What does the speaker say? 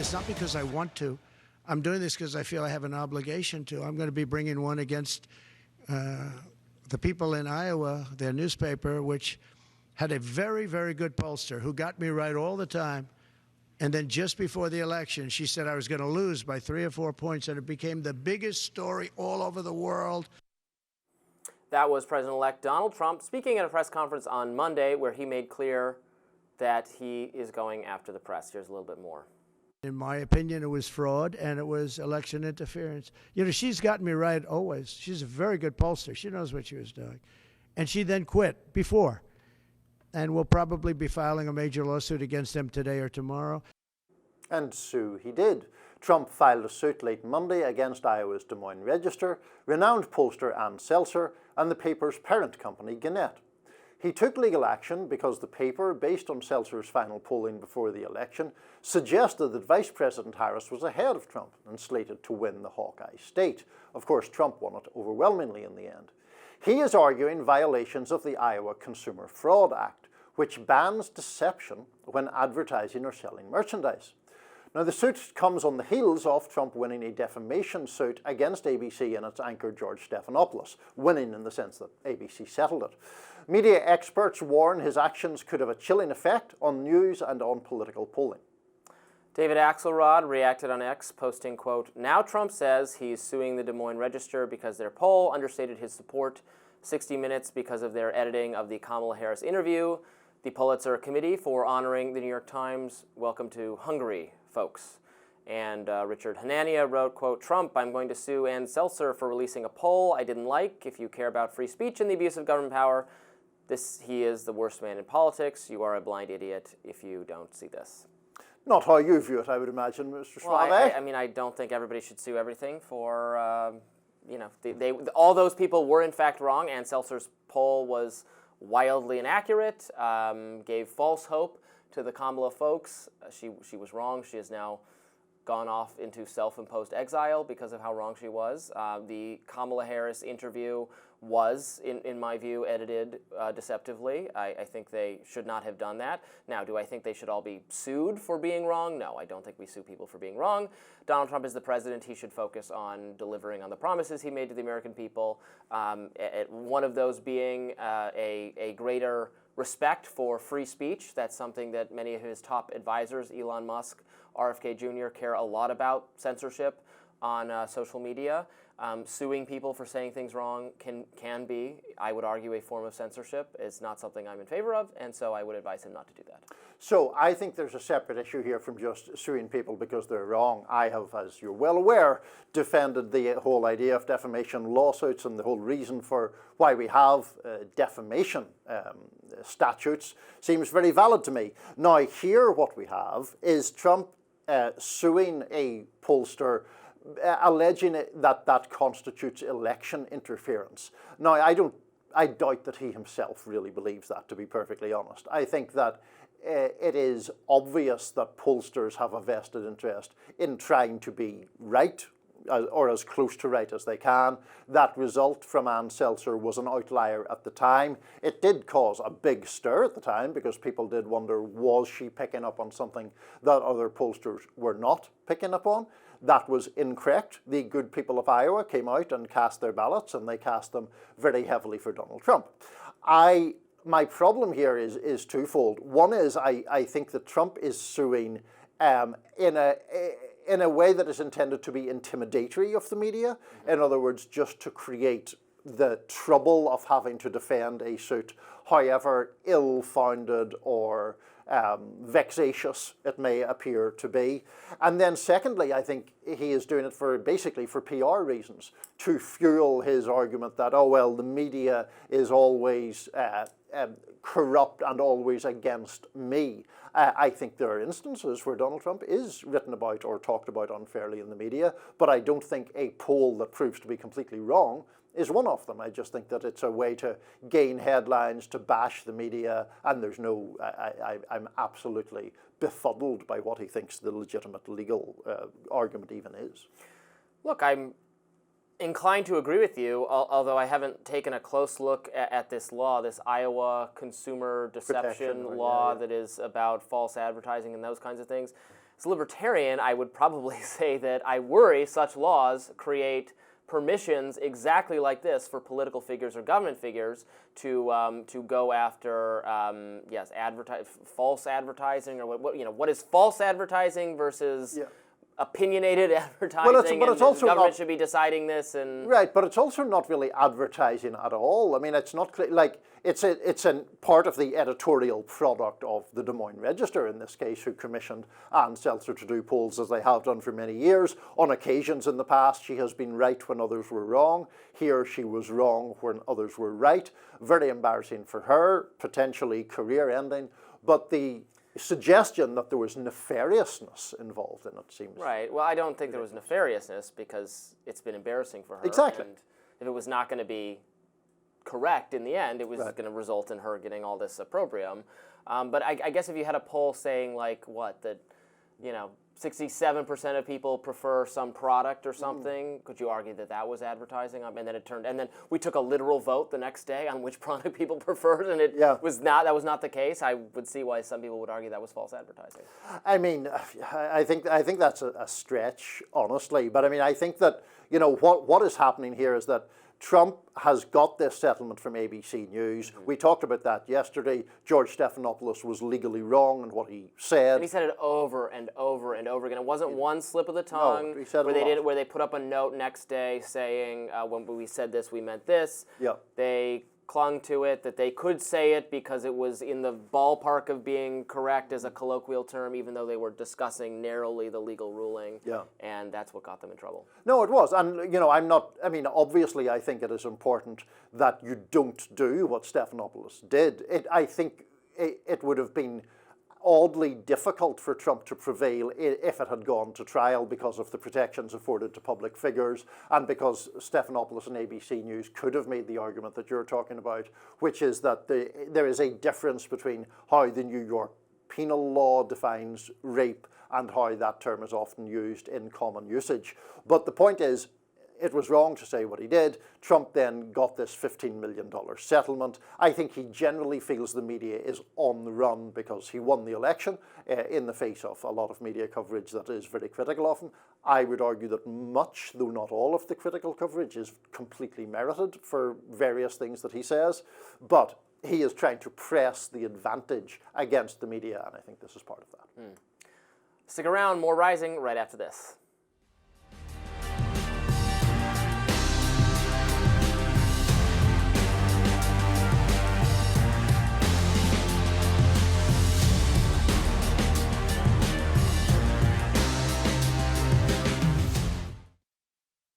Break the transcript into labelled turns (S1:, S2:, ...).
S1: this not because I want to. I'm doing this because I feel I have an obligation to. I'm going to be bringing one against the people in Iowa, their newspaper, which had a very, very good pollster who got me right all the time. And then just before the election, she said I was going to lose by 3 or 4 points, and it became the biggest story all over the world.
S2: That was President-elect Donald Trump speaking at a press conference on Monday where he made clear that he is going after the press. Here's a little bit more.
S1: In my opinion, it was fraud and it was election interference. You know, she's gotten me right always. She's a very good pollster. She knows what she was doing. And she then quit before. And we'll probably be filing a major lawsuit against them today or tomorrow.
S3: And so he did. Trump filed a suit late Monday against Iowa's Des Moines Register, renowned pollster Ann Selzer, and the paper's parent company, Gannett. He took legal action because the paper, based on Selzer's final polling before the election, suggested that Vice President Harris was ahead of Trump and slated to win the Hawkeye state. Of course, Trump won it overwhelmingly in the end. He is arguing violations of the Iowa Consumer Fraud Act, which bans deception when advertising or selling merchandise. Now, the suit comes on the heels of Trump winning a defamation suit against ABC and its anchor George Stephanopoulos, winning in the sense that ABC settled it. Media experts warn his actions could have a chilling effect on news and on political polling.
S2: David Axelrod reacted on X, posting, quote, "Now Trump says he's suing the Des Moines Register because their poll understated his support, 60 Minutes because of their editing of the Kamala Harris interview, the Pollster Committee for honoring the New York Times. Welcome to Hungary, folks." And Richard Hanania wrote, quote, "Trump, I'm going to sue Ann Selzer for releasing a poll I didn't like. If you care about free speech and the abuse of government power, he is the worst man in politics. You are a blind idiot if you don't see this."
S3: Not how you view it, I would imagine, Mr. Soave.
S2: Well, I mean, I don't think everybody should sue everything for, you know, all those people were in fact wrong. Ann Selzer's poll was wildly inaccurate, gave false hope to the Kamala folks. She was wrong. She has now gone off into self-imposed exile because of how wrong she was. The Kamala Harris interview was, in my view, edited deceptively. I think they should not have done that. Now, do I think they should all be sued for being wrong? No, I don't think we sue people for being wrong. Donald Trump is the president. He should focus on delivering on the promises he made to the American people, one of those being a greater respect for free speech. That's something that many of his top advisors, Elon Musk, RFK Jr., care a lot about censorship on social media. Suing people for saying things wrong can be, I would argue, a form of censorship. It's not something I'm in favor of, and so I would advise him not to do that.
S3: So I think there's a separate issue here from just suing people because they're wrong. I have, as you're well aware, defended the whole idea of defamation lawsuits, and the whole reason for why we have defamation statutes seems very valid to me. Now, here what we have is Trump suing a pollster, alleging that constitutes election interference. Now, I doubt that he himself really believes that, to be perfectly honest. I think that it is obvious that pollsters have a vested interest in trying to be right, or as close to right as they can. That result from Ann Selzer was an outlier at the time. It did cause a big stir at the time because people did wonder, was she picking up on something that other pollsters were not picking up on? That was incorrect. The good people of Iowa came out and cast their ballots, and they cast them very heavily for Donald Trump. My problem here is twofold. One is I think that Trump is suing in a way that is intended to be intimidatory of the media. In other words, just to create the trouble of having to defend a suit, however ill-founded or vexatious it may appear to be. And then secondly, I think he is doing it basically for PR reasons, to fuel his argument that, oh well, the media is always corrupt and always against me. I think there are instances where Donald Trump is written about or talked about unfairly in the media, but I don't think a poll that proves to be completely wrong is one of them. I just think that it's a way to gain headlines, to bash the media, and there's no, I'm absolutely befuddled by what he thinks the legitimate legal argument even is.
S2: Look, I'm inclined to agree with you, although I haven't taken a close look at this law, this Iowa consumer deception law that is about false advertising and those kinds of things. as a libertarian, I would probably say that I worry such laws create permissions exactly like this for political figures or government figures to go after false advertising, or what is false advertising versus opinionated advertising.
S3: But it's also
S2: the government
S3: not,
S2: should be deciding this, and
S3: right. But it's also not really advertising at all. I mean, it's not like it's a part of the editorial product of the Des Moines Register in this case, who commissioned Ann Selzer to do polls, as they have done for many years. On occasions in the past, she has been right when others were wrong. Here, she was wrong when others were right. Very embarrassing for her, potentially career-ending. But the suggestion that there was nefariousness involved in it seems
S2: right. Well, I don't think there was nefariousness, because it's been embarrassing for her.
S3: Exactly.
S2: And if it was not going to be correct in the end, it was going to result in her getting all this opprobrium. But I guess if you had a poll saying that 67% of people prefer some product or something, could you argue that that was advertising? And then we took a literal vote the next day on which product people preferred, and that was not the case. I would see why some people would argue that was false advertising.
S3: I mean, I think that's a stretch, honestly. But I mean, I think that what is happening here is that Trump has got this settlement from ABC News. We talked about that yesterday. George Stephanopoulos was legally wrong in what he said.
S2: And he said it over and over and over again. It wasn't one slip of the tongue
S3: he said
S2: where they put up a note next day saying, when we said this, we meant this.
S3: Yeah.
S2: They clung to it, that they could say it because it was in the ballpark of being correct as a colloquial term, even though they were discussing narrowly the legal ruling.
S3: Yeah.
S2: And that's what got them in trouble.
S3: No, it was. And, obviously I think it is important that you don't do what Stephanopoulos did. I think it would have been oddly difficult for Trump to prevail if it had gone to trial, because of the protections afforded to public figures, and because Stephanopoulos and ABC News could have made the argument that you're talking about, which is that there is a difference between how the New York penal law defines rape and how that term is often used in common usage. But the point is, it was wrong to say what he did. Trump then got this $15 million settlement. I think he generally feels the media is on the run because he won the election in the face of a lot of media coverage that is very critical of him. I would argue that much, though not all, of the critical coverage is completely merited for various things that he says. But he is trying to press the advantage against the media, and I think this is part of that.
S2: Stick around, more Rising right after this.